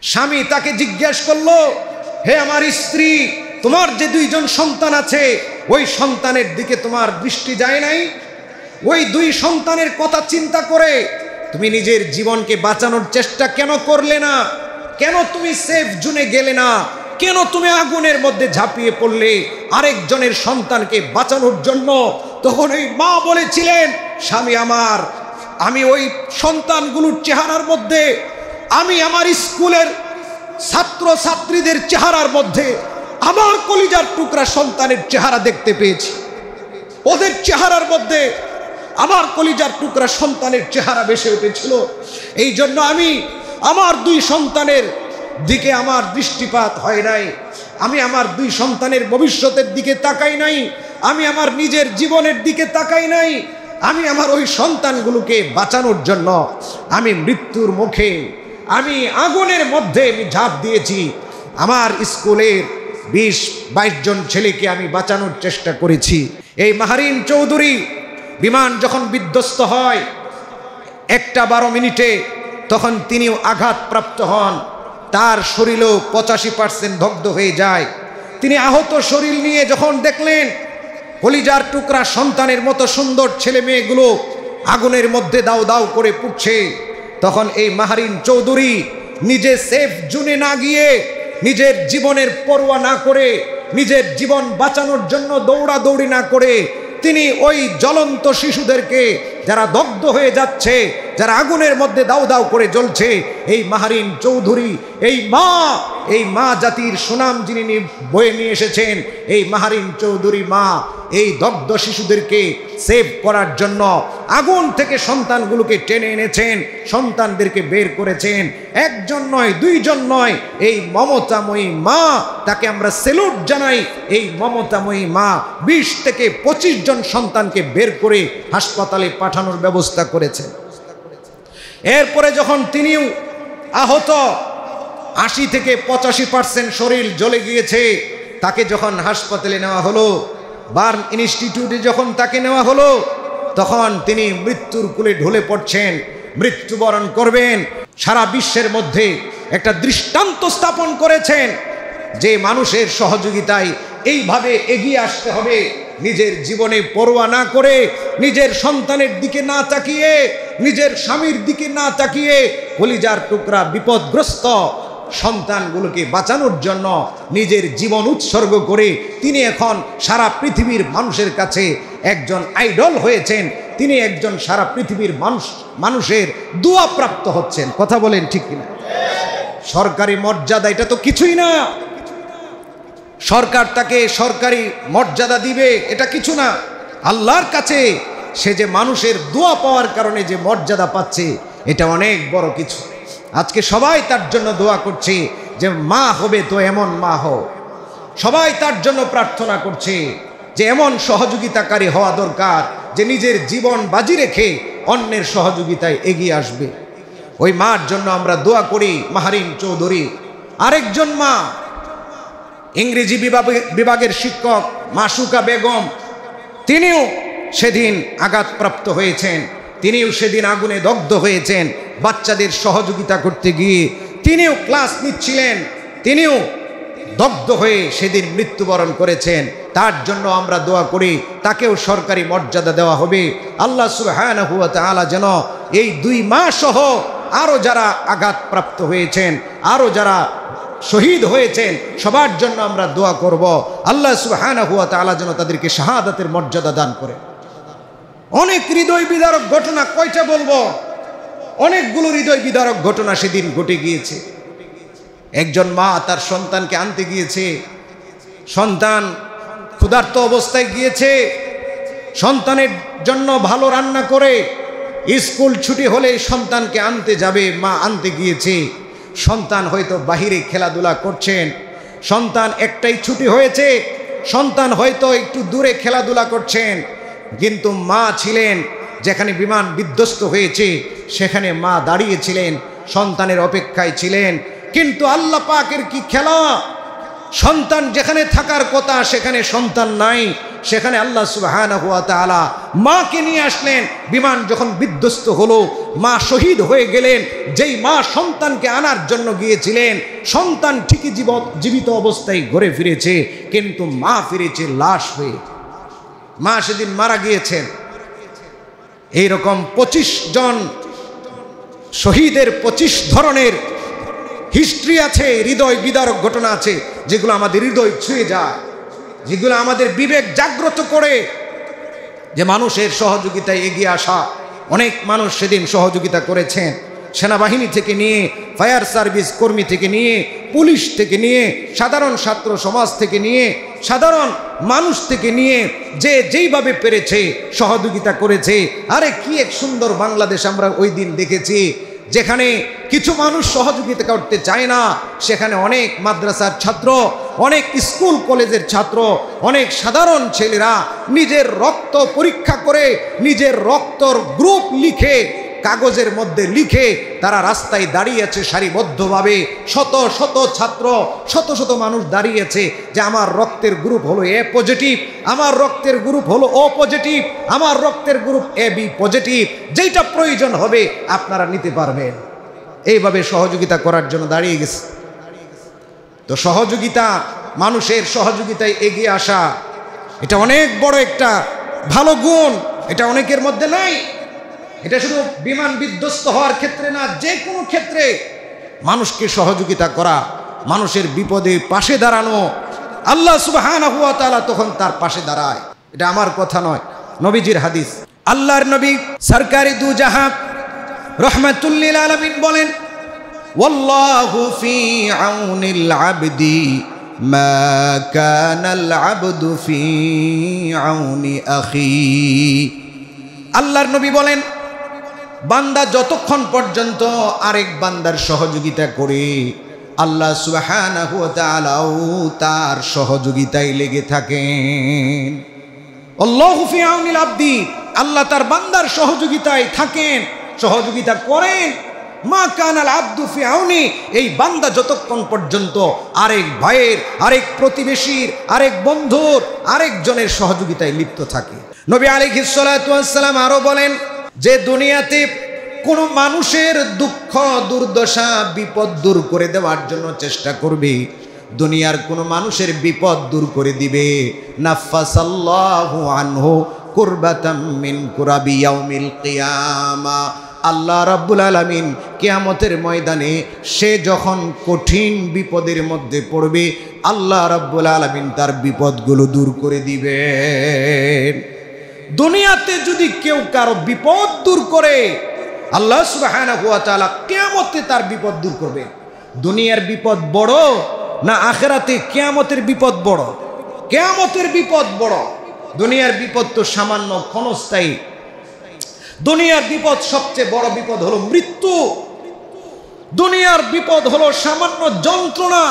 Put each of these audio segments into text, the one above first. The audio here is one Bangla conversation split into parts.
স্বামী তাকে জিজ্ঞেস করলো, হে আমার স্ত্রী, তোমার যে দুইজন সন্তান আছে ওই সন্তানের দিকে তোমার দৃষ্টি যায় নাই? ওই দুই সন্তানের কথা চিন্তা করে তুমি নিজের জীবনকে বাঁচানোর চেষ্টা কেন করলে না? কেন তুমি সেফ জোনে গেলে না? কেন তুমি আগুনের মধ্যে ঝাঁপিয়ে পড়লে আরেকজনের সন্তানকে বাঁচানোর জন্য? তখন ওই মা বলেছিলেন, স্বামী আমার, আমি ওই সন্তানগুলোর চেহারার মধ্যে, আমি আমার স্কুলের ছাত্র ছাত্রীদের চেহারার মধ্যে আমার কলিজার টুকরা সন্তানের চেহারা দেখতে পেয়েছি। ওদের চেহারার মধ্যে আমার কলিজার টুকরা সন্তানের চেহারা ভেসে উঠেছিল। এই জন্য আমি আমার দুই সন্তানের দিকে আমার দৃষ্টিপাত হয় নাই। আমি আমার দুই সন্তানের ভবিষ্যতের দিকে তাকাই নাই। আমি আমার নিজের জীবনের দিকে তাকাই নাই। আমি আমার ওই সন্তানগুলোকে বাঁচানোর জন্য আমি মৃত্যুর মুখে, আমি আগুনের মধ্যে আমি ঝাঁপ দিয়েছি। আমার স্কুলের 20-22 জন ছেলেকে আমি বাঁচানোর চেষ্টা করেছি। এই মাহারিন চৌধুরী বিমান যখন বিধ্বস্ত হয় 1টা 12 মিনিটে, তখন তিনিও আঘাতপ্রাপ্ত হন। তার শরীরও 85% দগ্ধ হয়ে যায়। তিনি আহত শরীর নিয়ে যখন দেখলেন কলিজার টুকরা সন্তানের মতো সুন্দর ছেলে মেয়েগুলো আগুনের মধ্যে দাউ দাউ করে পুড়ছে, তখন এই মাহারিন চৌধুরী নিজে সেফ জোনে না গিয়ে, নিজের জীবনের পরোয়া না করে, নিজের জীবন বাঁচানোর জন্য দৌড়াদৌড়ি না করে, তিনি ওই জ্বলন্ত শিশুদেরকে, যারা দগ্ধ হয়ে যাচ্ছে, যারা আগুনের মধ্যে দাউ দাউ করে জ্বলছে, এই মাহারিন চৌধুরী, এই মা জাতির সুনাম যিনি বয়ে নিয়ে এসেছেন, এই মাহারিন চৌধুরী মা এই দগ্ধ শিশুদেরকে সেভ করার জন্য আগুন থেকে সন্তানগুলোকে টেনে এনেছেন, সন্তানদেরকে বের করেছেন। একজন নয়, দুইজন নয়, এই মমতাময়ী মা, তাকে আমরা সেলুট জানাই। এই মমতাময়ী মা 20 থেকে 25 জন সন্তানকে বের করে হাসপাতালে পাঠানোর ব্যবস্থা করেছেন। এরপরে যখন তিনিও আহত, 80 থেকে 85% শরীর জ্বলে গিয়েছে, তাকে যখন হাসপাতালে নেওয়া হলো, বার্ন ইনস্টিটিউটে যখন তাকে নেওয়া হলো, তখন তিনি মৃত্যুর কোলে ঢলে পড়ছেন, মৃত্যুবরণ করবেন। সারা বিশ্বের মধ্যে একটা দৃষ্টান্ত স্থাপন করেছেন যে মানুষের সহযোগিতায় এইভাবে এগিয়ে আসতে হবে, নিজের জীবনে পরোয়া না করে, নিজের সন্তানের দিকে না তাকিয়ে, নিজের স্বামীর দিকে না তাকিয়ে, কলিজার টুকরা বিপদগ্রস্ত সন্তানগুলোকে বাঁচানোর জন্য নিজের জীবন উৎসর্গ করে তিনি এখন সারা পৃথিবীর মানুষের কাছে একজন আইডল হয়েছেন। তিনি একজন সারা পৃথিবীর মানুষের দোয়া প্রাপ্ত হচ্ছেন। কথা বলেন ঠিক কিনা? সরকারি মর্যাদা এটা তো কিছুই না। সরকার তাকে সরকারি মর্যাদা দিবে, এটা কিছু না। আল্লাহর কাছে সে যে মানুষের দোয়া পাওয়ার কারণে যে মর্যাদা পাচ্ছে, এটা অনেক বড় কিছু। আজকে সবাই তার জন্য দোয়া করছে যে মা হবে তো এমন মা হও। সবাই তার জন্য প্রার্থনা করছে যে এমন সহযোগিতাকারী হওয়া দরকার যে নিজের জীবন বাজি রেখে অন্যের সহযোগিতায় এগিয়ে আসবে। ওই মার জন্য আমরা দোয়া করি। মাহারিন চৌধুরী আরেকজন মা, ইংরেজি বিভাগের শিক্ষক মাসুকা বেগম, তিনিও সেদিন আঘাতপ্রাপ্ত হয়েছেন। তিনিও সেদিন আগুনে দগ্ধ হয়েছেন। বাচ্চাদের সহযোগিতা করতে গিয়ে তিনিও ক্লাস নিচ্ছিলেন, তিনিও দগ্ধ হয়ে সেদিন মৃত্যুবরণ করেছেন। তার জন্য আমরা দোয়া করি, তাকেও সরকারি মর্যাদা দেওয়া হবে। আল্লাহ সুবহানাহু ওয়া তাআলা যেন এই 2 মা সহ আরও যারা আঘাতপ্রাপ্ত হয়েছেন, আরও যারা শহীদ হয়েছেন, সবার জন্য আমরা দোয়া করব। আল্লাহ সুবহানাহু ওয়া তাআলা যেন তাদেরকে শাহাদাতের মর্যাদা দান করে। অনেক হৃদয় বিদারক ঘটনা, কয়টা বলবো? অনেকগুলো হৃদয় বিদারক ঘটনা সেদিন ঘটে গিয়েছে। একজন মা তার সন্তানকে আনতে গিয়েছে, সন্তান ক্ষুধার্ত অবস্থায় গিয়েছে, সন্তানের জন্য ভালো রান্না করে স্কুল ছুটি হলে সন্তানকে আনতে যাবে, মা আনতে গিয়েছে। সন্তান হয়তো বাহিরে খেলাধুলা করছেন, সন্তান একটাই ছুটি হয়েছে, সন্তান হয়তো একটু দূরে খেলাধুলা করছেন, কিন্তু মা ছিলেন যেখানে বিমান বিধ্বস্ত হয়েছে সেখানে মা দাঁড়িয়েছিলেন, সন্তানের অপেক্ষায় ছিলেন। কিন্তু আল্লাহ পাকের কি খেলা, সন্তান যেখানে থাকার কথা সেখানে সন্তান নাই, সেখানে আল্লাহ সুবহানাহু ওয়া তাআলা মাকে নিয়ে আসলেন। বিমান যখন বিধ্বস্ত হলো, মা শহীদ হয়ে গেলেন। যেই মা সন্তানকে আনার জন্য গিয়েছিলেন, সন্তান ঠিকই জীবিত অবস্থায় ঘরে ফিরেছে, কিন্তু মা ফিরেছে লাশ হয়ে। মা সেদিন মারা গিয়েছেন। এইরকম 25 জন শহীদের 25 ধরনের হিস্ট্রি আছে, হৃদয় বিদারক ঘটনা আছে, যেগুলো আমাদের হৃদয় ছুঁয়ে যায়, যেগুলো আমাদের বিবেক জাগ্রত করে, যে মানুষের সহযোগিতায় এগিয়ে আসা। অনেক মানুষ সেদিন সহযোগিতা করেছেন, সেনাবাহিনী থেকে নিয়ে, ফায়ার সার্ভিস কর্মী থেকে নিয়ে, পুলিশ থেকে নিয়ে, সাধারণ ছাত্র সমাজ থেকে নিয়ে, সাধারণ মানুষ থেকে নিয়ে, যে যেইভাবে পেরেছে সহযোগিতা করেছে। আরে কি এক সুন্দর বাংলাদেশ আমরা ওই দিন দেখেছি, যেখানে কিছু মানুষ সহযোগিতা করতে চায় না, সেখানে অনেক মাদ্রাসার ছাত্র, অনেক স্কুল কলেজের ছাত্র, অনেক সাধারণ ছেলেরা নিজের রক্ত পরীক্ষা করে, নিজের রক্তর গ্রুপ লিখে, কাগজের মধ্যে লিখে তারা রাস্তায় দাঁড়িয়েছে সারিবদ্ধভাবে। শত শত ছাত্র, শত শত মানুষ দাঁড়িয়েছে যে আমার রক্তের গ্রুপ হলো এ পজিটিভ, আমার রক্তের গ্রুপ হলো ও পজিটিভ, আমার রক্তের গ্রুপ এ বি পজিটিভ, যেটা প্রয়োজন হবে আপনারা নিতে পারবেন। এইভাবে সহযোগিতা করার জন্য দাঁড়িয়ে গেছে। তো সহযোগিতা, মানুষের সহযোগিতায় এগিয়ে আসা, এটা অনেক বড় একটা ভালো গুণ, এটা অনেকের মধ্যে নাই। এটা শুধু বিমান বিধ্বস্ত হওয়ার ক্ষেত্রে না, যে কোনো ক্ষেত্রে মানুষকে সহযোগিতা করা, মানুষের বিপদে পাশে দাঁড়ানো, আল্লাহ সুবহানাহু ওয়া তাআলা তখন তার পাশে দাঁড়ায়। এটা আমার কথা নয়, নবীজির হাদিস। আল্লাহর নবী সরকারি দু জাহান রাহমাতুল লিল আলামিন বলেন, ওয়াল্লাহু ফি আউনিল আবদি মা কানাল আবদু ফি আউনি আখি। আল্লাহর নবী বলেন, বান্দা যতক্ষণ পর্যন্ত আরেক বান্দার সহযোগিতা করে, আল্লাহ সুবহানাহু ওয়া তাআলাও তার সহযোগিতায় লেগে থাকেন। আল্লাহু ফি আউনিল আবদি, আল্লাহ তার বান্দার সহযোগিতায় থাকেন, সহযোগিতা করেন। মা কানাল আবদু ফি আউনি, এই বান্দা যতক্ষণ পর্যন্ত আরেক ভাইয়ের, আরেক প্রতিবেশীর, আরেক বন্ধুর, আরেকজনের সহযোগিতায় লিপ্ত থাকে। নবী আলাইহিস সালাতু ওয়াস সালাম আরো বলেন যে দুনিয়াতে কোনো মানুষের দুঃখ দুর্দশা বিপদ দূর করে দেওয়ার জন্য চেষ্টা করবে, দুনিয়ার কোনো মানুষের বিপদ দূর করে দিবে, নাফাসাল্লাহু আনহু কুরবাতাম মিন কুরাবি ইয়াউমিল কিয়ামা। আল্লাহ রাব্বুল আলামিন কিয়ামতের ময়দানে সে যখন কঠিন বিপদের মধ্যে পড়বে, আল্লাহ রাব্বুল আলামিন তার বিপদগুলো দূর করে দিবেন। দুনিয়াতে যদি কেউ কারো বিপদ দূর করে, আল্লাহ সুবহানাহু ওয়া তাআলা কিয়ামতে তার বিপদ দূর করবে। দুনিয়ার বিপদ বড় না আখিরাতে কিয়ামতের বিপদ বড়? কিয়ামতের বিপদ বড়। দুনিয়ার বিপদ তো সামান্য, ক্ষণস্থায়ী। দুনিয়ার বিপদ, সবচেয়ে বড় বিপদ হলো মৃত্যু। দুনিয়ার বিপদ হলো সামান্য যন্ত্রণা,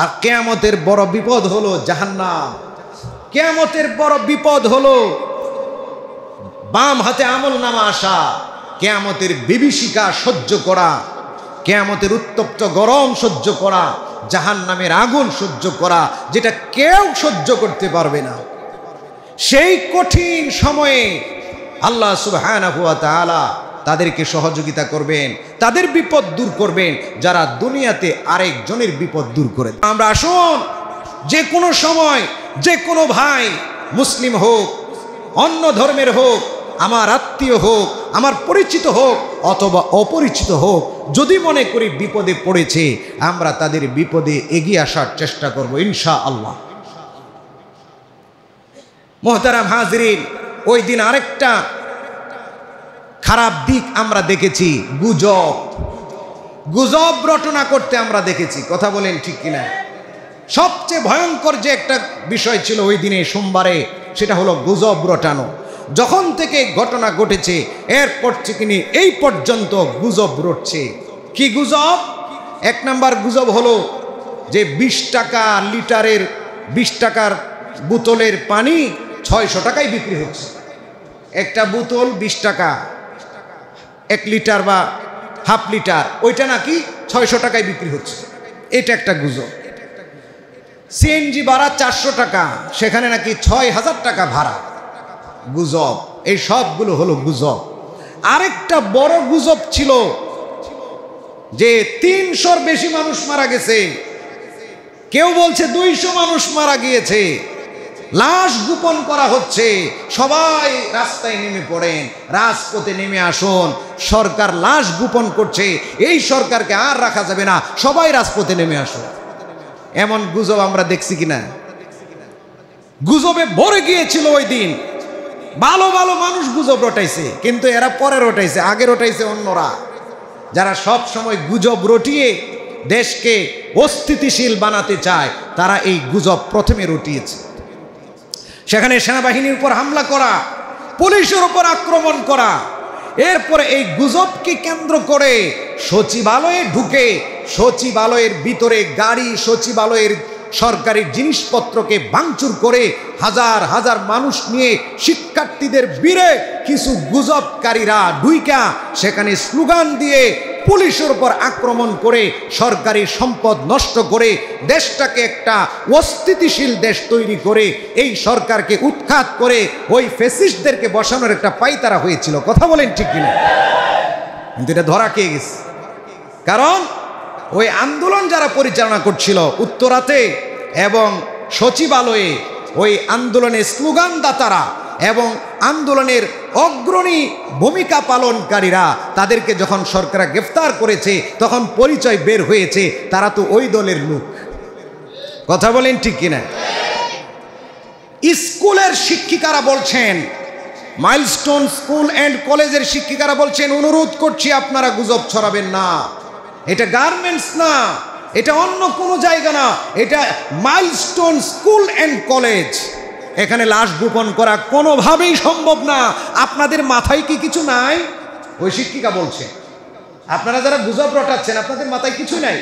আর কিয়ামতের বড় বিপদ হলো জাহান্নাম। কিয়ামতের বড় বিপদ হলো বাম হাতে আমলনামা আসা, কিয়ামতের বিভীষিকা সহ্য করা, কিয়ামতের উত্তপ্ত গরম সহ্য করা, জাহান্নামের আগুন সহ্য করা, যেটা কেউ সহ্য করতে পারবে না। সেই কঠিন সময়ে আল্লাহ সুবহানাহু ওয়া তাআলা তাদেরকে সহযোগিতা করবেন, তাদের বিপদ দূর করবেন যারা দুনিয়াতে আরেকজনের বিপদ দূর করে। আমরা আসুন, যে কোনো সময়, যে কোনো ভাই, মুসলিম হোক, অন্য ধর্মের হোক, আমার আত্মীয় হোক, আমার পরিচিত হোক অথবা অপরিচিত হোক, যদি মনে করি বিপদে পড়েছে, আমরা তাদের বিপদে এগিয়ে আসার চেষ্টা করব ইনশাআল্লাহ। মুহতারাম হাজিরিন, ওই দিন আরেকটা খারাপ দিক আমরা দেখেছি, গুজব। গুজব রটনা করতে আমরা দেখেছি। কথা বলেন ঠিক কিনা? সবচেয়ে ভয়ঙ্কর যে একটা বিষয় ছিল ওই দিনে সোমবারে, সেটা হলো গুজব রটানো। যখন থেকে ঘটনা ঘটেছে এরপর থেকে নিয়ে এই পর্যন্ত গুজব রটছে। কি গুজব? এক নাম্বার গুজব হলো যে 20 টাকা লিটারের, 20 টাকার বোতলের পানি 600 টাকায় বিক্রি হচ্ছে। একটা বোতল 20 টাকা, 1 লিটার বা হাফ লিটার, ওইটা নাকি 600 টাকায় বিক্রি হচ্ছে। এটা একটা গুজব। সিএনজি ভাড়া 400 টাকা, সেখানে নাকি 6000 টাকা ভাড়া। গুজব, এই সবগুলো হলো গুজব। আরেকটা বড় গুজব ছিল যে 300-র বেশি মানুষ মারা গেছে, কেউ বলছে 200 মানুষ মারা গিয়েছে, লাশ গোপন করা হচ্ছে। সবাই রাস্তায় নেমে পড়েন, রাজপথে নেমে আসুন, সরকার লাশ গোপন করছে, এই সরকারকে আর রাখা যাবে না, সবাই রাজপথে নেমে আসুন। এমন গুজব আমরা দেখছি কিনা? গুজবে ভরে গিয়েছিল ওই দিন। ভালো ভালো মানুষ গুজব রটাইছে, কিন্তু এরা পরে রটাইছে, আগে রটাইছে অন্যরা, যারা সব সময় গুজব রটিয়ে দেশকে অস্থিতিশীল বানাতে চায়, তারা এই গুজব প্রথমে রটিয়েছে। সেখানে সেনাবাহিনীর উপর হামলা করা, পুলিশের উপর আক্রমণ করা, এরপরে এই গুজবকে কেন্দ্র করে সচিবালয়ে ঢুকে সচিবালয়ের ভিতরে গাড়ি, সচিবালয়ের সরকারি জিনিসপত্রকে ভাঙচুর করে হাজার হাজার মানুষ নিয়ে শিক্ষার্থীদের বীরে কিছু গুজবকারীরা ঢুইকা সেখানে স্লোগান দিয়ে পুলিশের উপর আক্রমণ করে সরকারি সম্পদ নষ্ট করে দেশটাকে একটা অস্থিতিশীল দেশ তৈরি করে এই সরকারকে উৎখাত করে ওই ফ্যাসিস্টদেরকে বসানোর একটা পাইতারা হয়েছিল। কথা বলেন ঠিক কিনা? কিন্তু এটা ধরা খেয়ে গেছে, কারণ ওই আন্দোলন যারা পরিচালনা করছিল উত্তরাতে এবং সচিবালয়ে, ওই আন্দোলনের স্লোগানদাতারা এবং আন্দোলনের অগ্রণী ভূমিকা পালনকারীরা, তাদেরকে যখন সরকার গ্রেফতার করেছে তখন পরিচয় বের হয়েছে তারা তো ওই দলের লোক। কথা বলেন ঠিক কিনা? স্কুলের শিক্ষিকারা বলছেন, মাইলস্টোন স্কুল অ্যান্ড কলেজের শিক্ষিকারা বলছেন, অনুরোধ করছি আপনারা গুজব ছড়াবেন না, এটা গার্মেন্টস না, এটা অন্য কোনো জায়গা না, এটা মাইলস্টোন স্কুল অ্যান্ড কলেজ, এখানে লাশ গোপন করা কোনোভাবেই সম্ভব না। আপনাদের মাথায় কি কিছু নাই? ওই শিক্ষিকা বলছে, আপনারা যারা গুজব রটাচ্ছেন আপনাদের মাথায় কিছু নাই।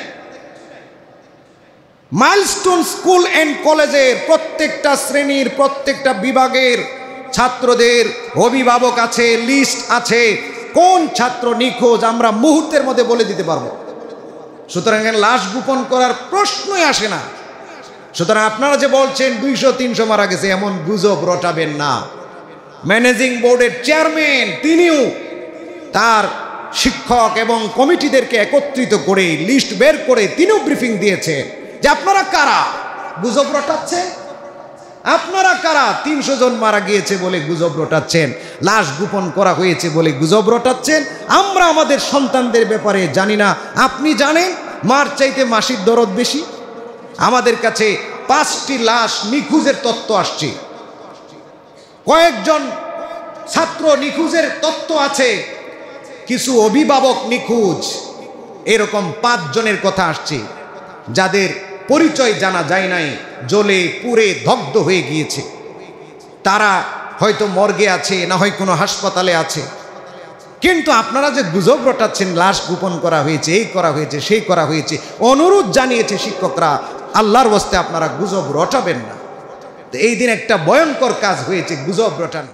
মাইলস্টোন স্কুল অ্যান্ড কলেজের প্রত্যেকটা শ্রেণীর প্রত্যেকটা বিভাগের ছাত্রদের অভিভাবক আছে, লিস্ট আছে, কোন ছাত্র নিখোঁজ আমরা মুহূর্তের মধ্যে বলে দিতে পারবো। সুতরাং লাশ গোপন করার প্রশ্নই আসে না। সুতরাং আপনারা যে বলছেন 200-300 মারা গেছে, এমন গুজব রটাবেন না। ম্যানেজিং বোর্ডের চেয়ারম্যান তিনিও তার শিক্ষক এবং কমিটিদেরকে একত্রিত করে লিস্ট বের করে তিনিও ব্রিফিং দিয়েছেন যে আপনারা কারা গুজব রটাচ্ছেন, আপনারা কারা 300 জন মারা গিয়েছে বলে গুজব রটাচ্ছেন, লাশ গোপন করা হয়েছে বলে গুজব রটাচ্ছেন। আমরা আমাদের সন্তানদের ব্যাপারে জানি না, আপনি জানেন মার চাইতে মাসির দরদ বেশি। আমাদের কাছে 5টি লাশ নিখোঁজের তথ্য আসছে, কয়েকজন ছাত্র নিখোঁজের তথ্য আছে, কিছু অভিভাবক নিখোঁজ, এরকম 5 জনের কথা আসছে যাদের পরিচয় জানা যায় নাই, জ্বলে পুড়ে দগ্ধ হয়ে গিয়েছে। তারা হয়তো মর্গে আছে, না হয় কোনো হাসপাতালে আছে। কিন্তু আপনারা যে গুজব রটাচ্ছেন লাশ গোপন করা হয়েছে, এই করা হয়েছে, সেই করা হয়েছে, অনুরোধ জানিয়েছে শিক্ষকরা, আল্লাহর ওয়াস্তে আপনারা গুজব রটাবেন না। এই দিন একটা ভয়ঙ্কর কাজ হয়েছে, গুজব রটানো।